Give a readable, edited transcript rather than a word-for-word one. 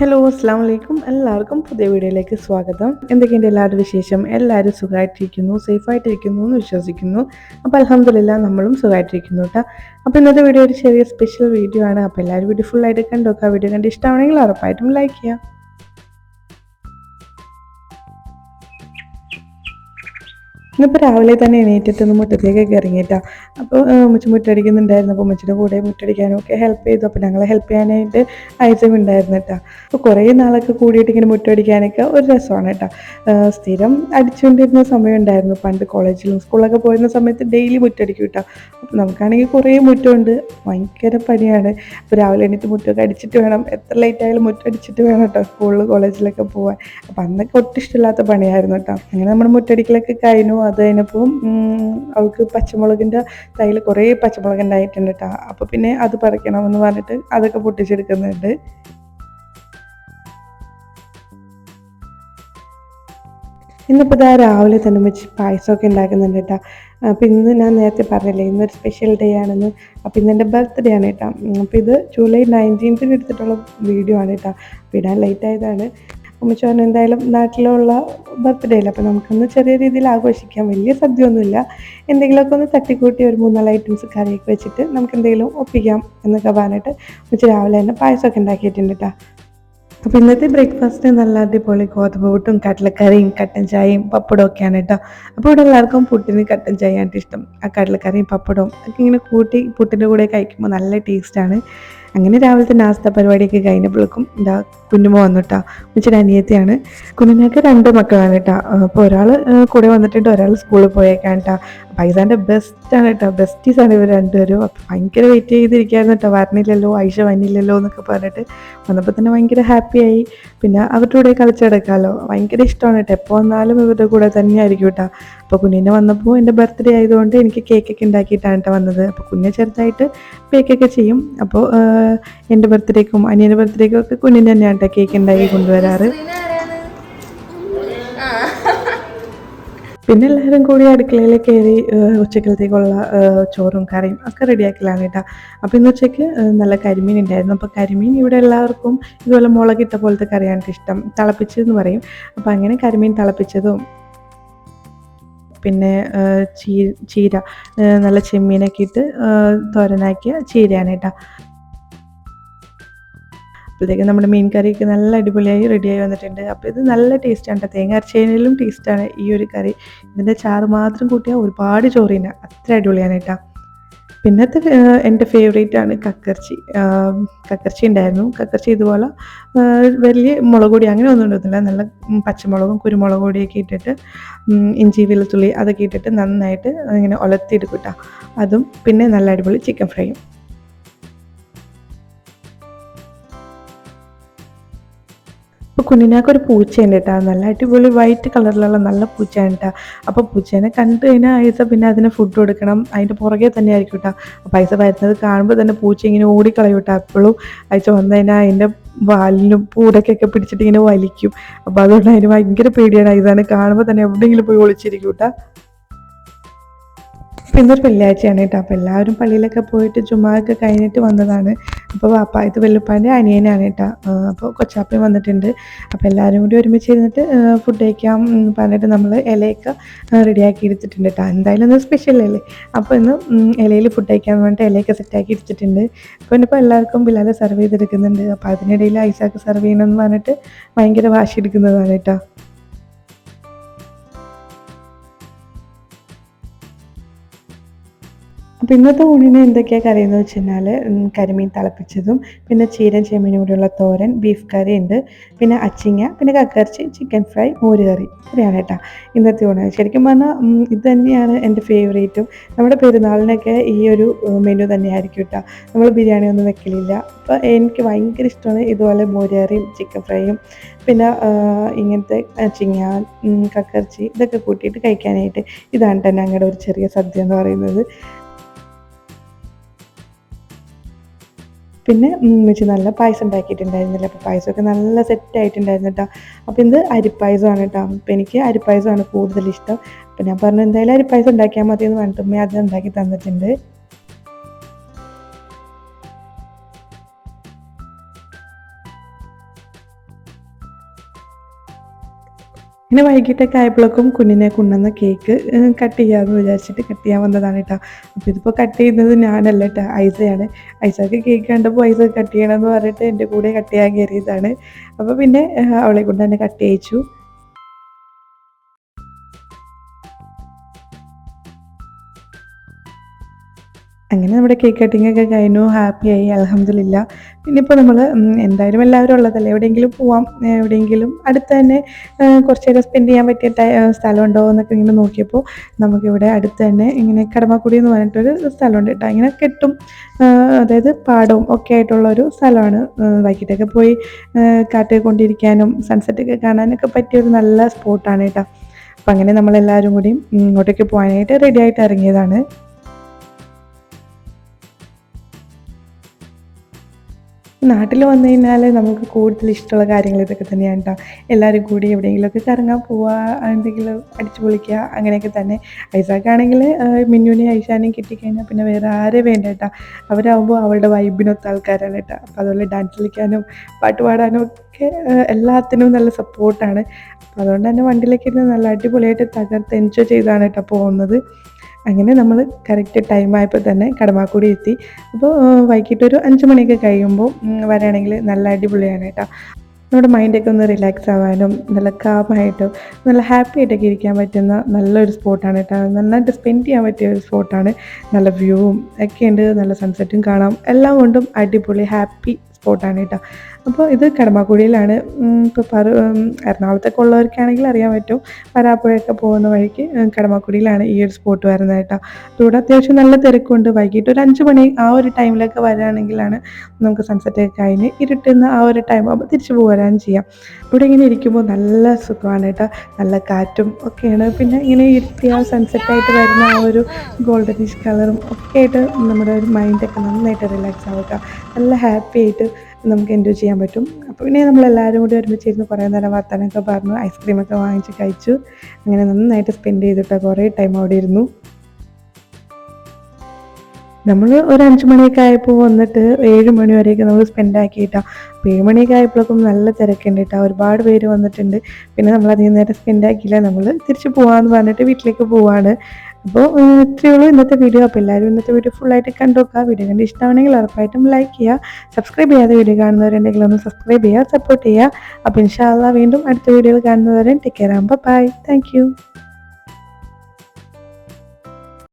Hello അസ്സാം വലൈക്കും എല്ലാവർക്കും പുതിയ വീഡിയോയിലേക്ക് സ്വാഗതം. എന്തൊക്കെയുണ്ട് എല്ലാവരുടെ വിശേഷം? എല്ലാവരും സുഖമായിട്ടിരിക്കുന്നു, സേഫായിട്ടിരിക്കുന്നു എന്ന് വിശ്വസിക്കുന്നു. അപ്പോൾ അൽഹംദുലില്ലാ നമ്മളും സുഖമായിട്ടിരിക്കുന്നു കേട്ടോ. അപ്പോൾ ഇന്നത്തെ വീഡിയോ ഒരു ചെറിയ സ്പെഷ്യൽ വീഡിയോ ആണ്. അപ്പോൾ എല്ലാവരും വീഡിയോ ഫുള്ളായിട്ട് കണ്ടോക്കുക. വീഡിയോ കണ്ട് ഇഷ്ടമാണെങ്കിൽ ഉറപ്പായിട്ടും ലൈക്ക് ചെയ്യാം. ഇന്നിപ്പോൾ രാവിലെ തന്നെ എണീറ്റിട്ടൊന്ന് മുറ്റത്തേക്കൊക്കെ ഇറങ്ങിയിട്ടാ. അപ്പോൾ ഉമ്മച്ചി മുറ്റടിക്കുന്നുണ്ടായിരുന്നു. അപ്പോൾ ഉമ്മച്ചിയുടെ കൂടെ മുറ്റടിക്കാനും ഒക്കെ ഹെൽപ്പ് ചെയ്തു. അപ്പോൾ ഞങ്ങളെ ഹെൽപ്പ് ചെയ്യാനായിട്ട് ഐസം ഉണ്ടായിരുന്നു കേട്ടോ. അപ്പോൾ കുറേ നാളൊക്കെ കൂടിയിട്ട് ഇങ്ങനെ മുറ്റടിക്കാനൊക്കെ ഒരു രസമാണ് കേട്ടോ. സ്ഥിരം അടിച്ചുകൊണ്ടിരുന്ന സമയം ഉണ്ടായിരുന്നു പണ്ട് കോളേജിലും സ്കൂളിലൊക്കെ പോയിരുന്ന സമയത്ത് ഡെയിലി മുറ്റടിക്കും കേട്ടോ. അപ്പോൾ നമുക്കാണെങ്കിൽ കുറേ മുറ്റമുണ്ട്, ഭയങ്കര പണിയാണ്. അപ്പോൾ രാവിലെ എണീറ്റ് മുറ്റമൊക്കെ അടിച്ചിട്ട് വേണം, എത്ര ലേറ്റ് ആയാലും മുറ്റടിച്ചിട്ട് വേണം കേട്ടോ സ്കൂളിൽ കോളേജിലൊക്കെ പോകാൻ. അപ്പോൾ അന്നൊക്കെ ഒട്ടും ഇഷ്ടമില്ലാത്ത പണിയായിരുന്നു കേട്ടോ. അങ്ങനെ നമ്മുടെ മുറ്റടിക്കലൊക്കെ കഴിഞ്ഞു. അത് കഴിഞ്ഞപ്പോൾ അവൾക്ക് പച്ചമുളകിൻ്റെ തൈയിൽ കുറേ പച്ചമുളക് ഉണ്ടായിട്ടുണ്ട് കേട്ടോ. അപ്പോൾ പിന്നെ അത് പറിക്കണമെന്ന് പറഞ്ഞിട്ട് അതൊക്കെ പൊട്ടിച്ചെടുക്കുന്നുണ്ട്. ഇന്നിപ്പോൾ ഇതാ രാവിലെ തന്നെ വെച്ച് പായസമൊക്കെ ഉണ്ടാക്കുന്നുണ്ട് കേട്ടോ. അപ്പോൾ ഇന്ന് ഞാൻ നേരത്തെ പറഞ്ഞില്ലേ ഇന്നൊരു സ്പെഷ്യൽ ഡേ ആണെന്ന്. അപ്പോൾ ഇന്ന് എൻ്റെ ബർത്ത്ഡേ ആണ് കേട്ടോ. അപ്പോൾ ഇത് ജൂലൈ 19 എടുത്തിട്ടുള്ള വീഡിയോ ആണ് കേട്ടോ. അപ്പോൾ ഇടാൻ ലേറ്റ് ആയതാണ്. ഉമ്മച്ചി പറഞ്ഞു എന്തായാലും നാട്ടിലുള്ള ബർത്ത്ഡേ അല്ല, അപ്പോൾ നമുക്കൊന്ന് ചെറിയ രീതിയിൽ ആഘോഷിക്കാം, വലിയ സദ്യ ഒന്നുമില്ല, എന്തെങ്കിലുമൊക്കെ ഒന്ന് തട്ടിക്കൂട്ടി ഒരു 3-4 ഐറ്റംസ് കറിയൊക്കെ വെച്ചിട്ട് നമുക്ക് എന്തെങ്കിലും ഒപ്പിക്കാം എന്നൊക്കെ പറഞ്ഞിട്ട് ഉമ്മച്ചി രാവിലെ തന്നെ പായസമൊക്കെ ഉണ്ടാക്കിയിട്ടുണ്ട് കേട്ടോ. അപ്പോൾ ഇന്നത്തെ ബ്രേക്ക്ഫാസ്റ്റ് നല്ല അടിപൊളി ഗോതമ്പ് പുട്ടും കടലക്കറിയും കട്ടൻ ചായയും പപ്പടവും ഒക്കെയാണ് കേട്ടോ. അപ്പോൾ ഇവിടെ എല്ലാവർക്കും പുട്ടിന് കട്ടൻ ചായയാണ് ഇഷ്ടം. ആ കടലക്കറിയും പപ്പടവും ഒക്കെ ഇങ്ങനെ കൂട്ടി പുട്ടിൻ്റെ കൂടെ കഴിക്കുമ്പോൾ നല്ല ടേസ്റ്റാണ്. അങ്ങനെ രാവിലത്തെ നാസ്ത പരിപാടിയൊക്കെ കഴിഞ്ഞപ്പോഴേക്കും എന്താ കുഞ്ഞുമ്മ വന്നു കേട്ടോ. ഉമ്മച്ചിയുടെ അനിയത്തിയാണ്. കുഞ്ഞിനൊക്കെ 2 മക്കളാണ് കേട്ടോ. അപ്പോൾ ഒരാൾ കൂടെ വന്നിട്ടുണ്ട്, ഒരാൾ സ്കൂളിൽ പോയേക്കാണ് കേട്ടോ. പൈസാൻ്റെ ബെസ്റ്റാണ് കേട്ടോ, ബെസ്റ്റീസാണ് ഇവർ രണ്ടുപേരും. അപ്പോൾ ഭയങ്കര വെയിറ്റ് ചെയ്തിരിക്കുകയായിരുന്നു കേട്ടോ, വരണില്ലല്ലോ ഐഷ വന്നില്ലല്ലോ എന്നൊക്കെ പറഞ്ഞിട്ട്. വന്നപ്പോൾ തന്നെ ഭയങ്കര ഹാപ്പിയായി. പിന്നെ അവരുടെ കൂടെ കളിച്ചെടുക്കാമല്ലോ, ഭയങ്കര ഇഷ്ടമാണ് കേട്ടോ. എപ്പോൾ വന്നാലും ഇവരുടെ കൂടെ തന്നെയായിരിക്കും കേട്ടോ. അപ്പോൾ കുഞ്ഞിനെ വന്നപ്പോൾ എൻ്റെ ബർത്ത്ഡേ ആയതുകൊണ്ട് എനിക്ക് കേക്കൊക്കെ ഉണ്ടാക്കിയിട്ടാണ് കേട്ടോ വന്നത്. അപ്പോൾ കുഞ്ഞെ ചെറുതായിട്ട് ബേക്കൊക്കെ ചെയ്യും. അപ്പോൾ എൻ്റെ ബർത്ത്ഡേക്കും അനിയൻ്റെ ബർത്ത്ഡേക്കും ഒക്കെ കുഞ്ഞിൻ്റെ തന്നെയാണ് കേട്ടോ കേക്ക് ഉണ്ടാക്കി കൊണ്ടുവരാറ്. പിന്നെ എല്ലാവരും കൂടി അടുക്കളയിൽ കയറി ഉച്ചക്കലത്തേക്കുള്ള ചോറും കറിയും ഒക്കെ റെഡിയാക്കലാണ് കേട്ടോ. അപ്പോൾ ഇന്ന് ഉച്ചയ്ക്ക് നല്ല കരിമീൻ ഉണ്ടായിരുന്നു. അപ്പോൾ കരിമീൻ ഇവിടെ എല്ലാവർക്കും ഇതുപോലെ മുളകിട്ട പോലത്തെ കറിയാണ് ഇഷ്ടം, തിളപ്പിച്ചതെന്ന് പറയും. അപ്പോൾ അങ്ങനെ കരിമീൻ തിളപ്പിച്ചതും പിന്നെ ചീര നല്ല ചെമ്മീനൊക്കെ ഇട്ട് തോരനാക്കിയ ചീരയാണ് കേട്ടോ. അപ്പോഴത്തേക്കും നമ്മുടെ മീൻ കറിയൊക്കെ നല്ല അടിപൊളിയായി റെഡിയായി വന്നിട്ടുണ്ട്. അപ്പോൾ ഇത് നല്ല ടേസ്റ്റാണ് കേട്ടോ, തേങ്ങ അരച്ചതിലും ടേസ്റ്റാണ് ഈ ഒരു കറി. ഇതിൻ്റെ ചാറ് മാത്രം കൂട്ടിയാൽ ഒരുപാട് ചോറിന് അത്ര അടിപൊളിയാണ് കേട്ടോ. പിന്നത്തെ എൻ്റെ ഫേവറേറ്റ് ആണ് കക്കർച്ചി. കക്കർച്ചി ഉണ്ടായിരുന്നു. കക്കർച്ചി ഇതുപോലെ വലിയ മുളക് പൊടി അങ്ങനെ ഒന്നും ഇടുന്നില്ല, നല്ല പച്ചമുളകും കുരുമുളക് പൊടിയൊക്കെ ഇട്ടിട്ട് ഇഞ്ചി വെളുത്തുള്ളി അതൊക്കെ ഇട്ടിട്ട് നന്നായിട്ട് ഇങ്ങനെ ഉലത്തിയെടുക്കും കേട്ടോ. അതും പിന്നെ നല്ല അടിപൊളി ചിക്കൻ ഫ്രൈയും. അപ്പോൾ കുഞ്ഞിനാക്കൊരു പൂച്ചയുണ്ട് കേട്ടോ, നല്ല അടിപൊളി വൈറ്റ് കളറിലുള്ള നല്ല പൂച്ചയാണ് കേട്ടോ. അപ്പോൾ പൂച്ചേനെ കണ്ടു കഴിഞ്ഞാൽ ഐസ പിന്നെ അതിന് ഫുഡ് കൊടുക്കണം, അതിൻ്റെ പുറകെ തന്നെ ആയിരിക്കും കേട്ടോ. അപ്പോൾ ഐസ വരുന്നത് കാണുമ്പോൾ തന്നെ പൂച്ച ഇങ്ങനെ ഓടിക്കളയും കേട്ടോ. എപ്പോഴും ഐസ വന്നു കഴിഞ്ഞാൽ അതിൻ്റെ വാലിനും പൂടക്കൊക്കെ പിടിച്ചിട്ട് ഇങ്ങനെ വലിക്കും. അപ്പോൾ അതുകൊണ്ട് അതിന് ഭയങ്കര പേടിയാണ്. ഐസാനെ കാണുമ്പോൾ തന്നെ എവിടെയെങ്കിലും പോയി ഒളിച്ചിരിക്കും കേട്ടോ. അപ്പോൾ ഇന്നൊരു വെള്ളിയാഴ്ചയാണ് കേട്ടോ. അപ്പോൾ എല്ലാവരും പള്ളിയിലൊക്കെ പോയിട്ട് ജുമായൊക്കെ കഴിഞ്ഞിട്ട് വന്നതാണ്. അപ്പോൾ വാപ്പ ഇത് വെല്ലുപ്പാൻ്റെ അനിയനാണ് കേട്ടോ. അപ്പോൾ കൊച്ചാപ്പയും വന്നിട്ടുണ്ട്. അപ്പോൾ എല്ലാവരും കൂടി ഒരുമിച്ച് ഇരുന്നിട്ട് ഫുഡ് കഴിക്കാം പറഞ്ഞിട്ട് നമ്മൾ ഇലയൊക്കെ റെഡിയാക്കി എടുത്തിട്ടുണ്ട് കേട്ടോ. എന്തായാലും ഇന്ന് സ്പെഷ്യലല്ലേ, അപ്പോൾ ഇന്ന് ഇലയിൽ ഫുഡ് കഴിക്കാൻ വേണ്ടിയിട്ട് ഇലയൊക്കെ സെറ്റാക്കി എടുത്തിട്ടുണ്ട്. അപ്പോൾ ഇന്നിപ്പോൾ എല്ലാവർക്കും ബിലാൽ സെർവ് ചെയ്തെടുക്കുന്നുണ്ട്. അപ്പോൾ അതിനിടയിൽ ഐസാക്ക് സെർവ് ചെയ്യണമെന്ന് പറഞ്ഞിട്ട് ഭയങ്കര വാശി എടുക്കുന്നതാണ് കേട്ടോ. അപ്പോൾ ഇന്നത്തെ ഊണിന് എന്തൊക്കെയാണ് കറിയെന്ന് വെച്ച് കഴിഞ്ഞാൽ കരിമീൻ തിളപ്പിച്ചതും പിന്നെ ചീരൻ ചെമ്മീനും കൂടിയുള്ള തോരൻ, ബീഫ് കറി ഉണ്ട്, പിന്നെ അച്ചിങ്ങ, പിന്നെ കക്കയിറച്ചി, ചിക്കൻ ഫ്രൈ, മോര് കറി. ഇത്രയാണ് കേട്ടോ ഇന്നത്തെ ഊണ്. ശരിക്കും പറഞ്ഞാൽ ഇത് തന്നെയാണ് എൻ്റെ ഫേവറേറ്റും. നമ്മുടെ പെരുന്നാളിനൊക്കെ ഈ ഒരു മെനു തന്നെയായിരിക്കും കേട്ടോ. നമ്മൾ ബിരിയാണി ഒന്നും വെക്കലില്ല. അപ്പോൾ എനിക്ക് ഭയങ്കര ഇഷ്ടമാണ് ഇതുപോലെ മോര് കറിയും ചിക്കൻ ഫ്രൈയും പിന്നെ ഇങ്ങനത്തെ അച്ചിങ്ങ, കക്കയിറച്ചി ഇതൊക്കെ കൂട്ടിയിട്ട് കഴിക്കാനായിട്ട്. ഇതാണ് കേട്ടോ ഞങ്ങളുടെ ഒരു ചെറിയ സദ്യ എന്ന് പറയുന്നത്. പിന്നെ ഉമ്മച്ചി നല്ല പായസം ഉണ്ടാക്കിയിട്ടുണ്ടായിരുന്നില്ല. അപ്പോൾ പായസമൊക്കെ നല്ല സെറ്റായിട്ടുണ്ടായിരുന്നു കേട്ടോ. അപ്പോൾ ഇത് അരിപ്പായസമാണ് കേട്ടോ. അപ്പോൾ എനിക്ക് അരിപ്പായസമാണ് കൂടുതൽ ഇഷ്ടം. അപ്പോൾ ഞാൻ പറഞ്ഞു എന്തായാലും അരിപ്പായസം ഉണ്ടാക്കിയാൽ മതി എന്ന് പറഞ്ഞിട്ട് ഉമ്മ അത് ഉണ്ടാക്കി തന്നിട്ടുണ്ട്. പിന്നെ വൈകിട്ടൊക്കെ ആയപ്പോഴേക്കും കുഞ്ഞിനെ കൊണ്ടുവന്ന കേക്ക് കട്ട് ചെയ്യാമെന്ന് വിചാരിച്ചിട്ട് കട്ട് ചെയ്യാൻ വന്നതാണ് കേട്ടോ. അപ്പോൾ ഇതിപ്പോൾ കട്ട് ചെയ്യുന്നത് ഞാനല്ല കേട്ടോ, ഐസയാണ്. ഐസക്ക് കേക്ക് കണ്ടപ്പോൾ ഐസ കട്ട് ചെയ്യണമെന്ന് പറഞ്ഞിട്ട് എൻ്റെ കൂടെ കട്ട് ചെയ്യാൻ കയറിയതാണ്. അപ്പോൾ പിന്നെ അവളെ കൊണ്ട് തന്നെ കട്ട് ചെയ്യിച്ചു. അങ്ങനെ നമ്മുടെ കേക്ക് കട്ടിംഗ് ഒക്കെ കഴിഞ്ഞു, ഹാപ്പിയായി, അൽഹംദുലില്ലാ. പിന്നിപ്പോൾ നമ്മൾ എന്തായാലും എല്ലാവരും ഉള്ളതല്ലേ, എവിടെയെങ്കിലും പോവാം, എവിടെയെങ്കിലും അടുത്ത് തന്നെ കുറച്ച് നേരം സ്പെൻഡ് ചെയ്യാൻ പറ്റിയ സ്ഥലമുണ്ടോ എന്നൊക്കെ ഇങ്ങനെ നോക്കിയപ്പോൾ നമുക്കിവിടെ അടുത്ത് തന്നെ ഇങ്ങനെ കടമക്കുടി എന്ന് പറഞ്ഞിട്ടൊരു സ്ഥലമുണ്ട് കേട്ടോ. ഇങ്ങനെ കെട്ടും, അതായത് പാടവും ഒക്കെ ആയിട്ടുള്ളൊരു സ്ഥലമാണ്. വൈകിട്ടൊക്കെ പോയി കാറ്റ് കൊണ്ടിരിക്കാനും സൺസെറ്റൊക്കെ കാണാനൊക്കെ പറ്റിയൊരു നല്ല സ്പോട്ടാണ് കേട്ടോ. അപ്പം അങ്ങനെ നമ്മളെല്ലാവരും കൂടി ഇങ്ങോട്ടേക്ക് പോകാനായിട്ട് റെഡി ആയിട്ട് ഇറങ്ങിയതാണ്. നാട്ടിൽ വന്നു കഴിഞ്ഞാൽ നമുക്ക് കൂടുതൽ ഇഷ്ടമുള്ള കാര്യങ്ങൾ ഇതൊക്കെ തന്നെയാണ് കേട്ടോ. എല്ലാവരും കൂടി എവിടെയെങ്കിലുമൊക്കെ കറങ്ങാൻ പോവുക, എന്തെങ്കിലും അടിച്ചു പൊളിക്കുക, അങ്ങനെയൊക്കെ തന്നെ. ഐസാക്കാണെങ്കിൽ മിന്നുവിനെയും ഐഷാനെയും കിട്ടിക്കഴിഞ്ഞാൽ പിന്നെ വേറെ ആരെയും വേണ്ട കേട്ടോ. അവരാകുമ്പോൾ അവളുടെ വൈബിനൊത്ത ആൾക്കാരാണ് കേട്ടോ. അപ്പോൾ അതുപോലെ ഡാൻസ് കളിക്കാനും പാട്ട് പാടാനും ഒക്കെ എല്ലാത്തിനും നല്ല സപ്പോർട്ടാണ്. അപ്പോൾ അതുകൊണ്ട് തന്നെ വണ്ടിയിലേക്ക് ഇരുന്ന് നല്ല അടിപൊളിയായിട്ട് തകർത്ത് എൻജോയ് ചെയ്താണ് കേട്ടോ പോകുന്നത്. അങ്ങനെ നമ്മൾ കറക്റ്റ് ടൈമായപ്പോൾ തന്നെ കടമാക്കുടി എത്തി. അപ്പോൾ വൈകിട്ടൊരു 5 മണിയൊക്കെ കഴിയുമ്പോൾ വരികയാണെങ്കിൽ നല്ല അടിപൊളിയാണ് കേട്ടോ. നമ്മുടെ മൈൻഡൊക്കെ ഒന്ന് റിലാക്സ് ആവാനും നല്ല കാമായിട്ടും നല്ല ഹാപ്പി ആയിട്ടൊക്കെ ഇരിക്കാൻ പറ്റുന്ന നല്ലൊരു സ്പോട്ടാണ് കേട്ടോ. നന്നായിട്ട് സ്പെൻഡ് ചെയ്യാൻ പറ്റിയ ഒരു സ്പോട്ടാണ്. നല്ല വ്യൂവും ഒക്കെ ഉണ്ട്, നല്ല സൺസെറ്റും കാണാം, എല്ലാം കൊണ്ടും അടിപൊളി ഹാപ്പി സ്പോട്ടാണ് കേട്ടോ. അപ്പോൾ ഇത് കടമാക്കുടിയിലാണ്. ഇപ്പോൾ എറണാകുളത്തൊക്കെ ഉള്ളവർക്കാണെങ്കിൽ അറിയാൻ പറ്റും, വരാപ്പുഴയൊക്കെ പോകുന്ന വഴിക്ക് കടമാക്കുടിയിലാണ് ഈ ഒരു സ്പോട്ട് വരുന്നത് കേട്ടോ. ഇവിടെ അത്യാവശ്യം നല്ല തിരക്കുണ്ട്. വൈകിട്ട് ഒരു 5 മണി ആ ഒരു ടൈമിലൊക്കെ വരികയാണെങ്കിലാണ് നമുക്ക് സൺസെറ്റൊക്കെ കഴിഞ്ഞ് ഇരുട്ടുന്ന ആ ഒരു ടൈം ആകുമ്പോൾ തിരിച്ചു പോരാൻ ചെയ്യാം. ഇവിടെ ഇങ്ങനെ ഇരിക്കുമ്പോൾ നല്ല സുഖമാണ് കേട്ടോ, നല്ല കാറ്റും ഒക്കെയാണ്. പിന്നെ ഇങ്ങനെ ഇരുത്തി ആ സൺസെറ്റായിട്ട് വരുന്ന ആ ഒരു ഗോൾഡനിഷ് കളറും ഒക്കെ ആയിട്ട് നമ്മുടെ ഒരു മൈൻഡൊക്കെ നന്നായിട്ട് റിലാക്സ് ആവുക, നല്ല ഹാപ്പി ആയിട്ട് നമുക്ക് എൻജോയ് ചെയ്യാൻ പറ്റും. അപ്പോൾ പിന്നെ നമ്മളെല്ലാവരും കൂടി ഒരുമിച്ചിരുന്ന് കുറേ നേരം വർത്താനമൊക്കെ പറഞ്ഞു, ഐസ്ക്രീമൊക്കെ വാങ്ങിച്ച് കഴിച്ചു. അങ്ങനെ നന്നായിട്ട് സ്പെൻഡ് ചെയ്തിട്ട് കുറേ ടൈം അവിടെ ഇരുന്നു. നമ്മൾ ഒരു 5 മണിയൊക്കെ ആയപ്പോൾ വന്നിട്ട് 7 മണി വരെയൊക്കെ നമ്മൾ സ്പെൻഡ് ആക്കിയിട്ടാണ്. അപ്പോൾ 7 മണിയൊക്കെ ആയപ്പോഴേക്കും നല്ല തിരക്കുണ്ട് കേട്ടോ, ഒരുപാട് പേര് വന്നിട്ടുണ്ട്. പിന്നെ നമ്മൾ അധികം നേരം സ്പെൻഡ് ആക്കിയില്ല, നമ്മൾ തിരിച്ച് പോകാമെന്ന് പറഞ്ഞിട്ട് വീട്ടിലേക്ക് പോവാണ്. അപ്പോൾ ഇത്രയേ ഉള്ളൂ ഇന്നത്തെ വീഡിയോ. അപ്പോൾ എല്ലാവരും ഇന്നത്തെ വീഡിയോ ഫുള്ളായിട്ട് കണ്ടു നോക്കുക. വീഡിയോ കണ്ട് ഇഷ്ടമാണെങ്കിൽ ഉറപ്പായിട്ടും ലൈക്ക് ചെയ്യുക. സബ്സ്ക്രൈബ് ചെയ്യാതെ വീഡിയോ കാണുന്നവരുണ്ടെങ്കിൽ ഒന്ന് സബ്സ്ക്രൈബ് ചെയ്യുക, സപ്പോർട്ട് ചെയ്യുക. അപ്പോൾ ഇൻഷാ അല്ലാഹ് വീണ്ടും അടുത്ത വീഡിയോയിൽ കാണുന്നവരെ take care. Bye, thank U.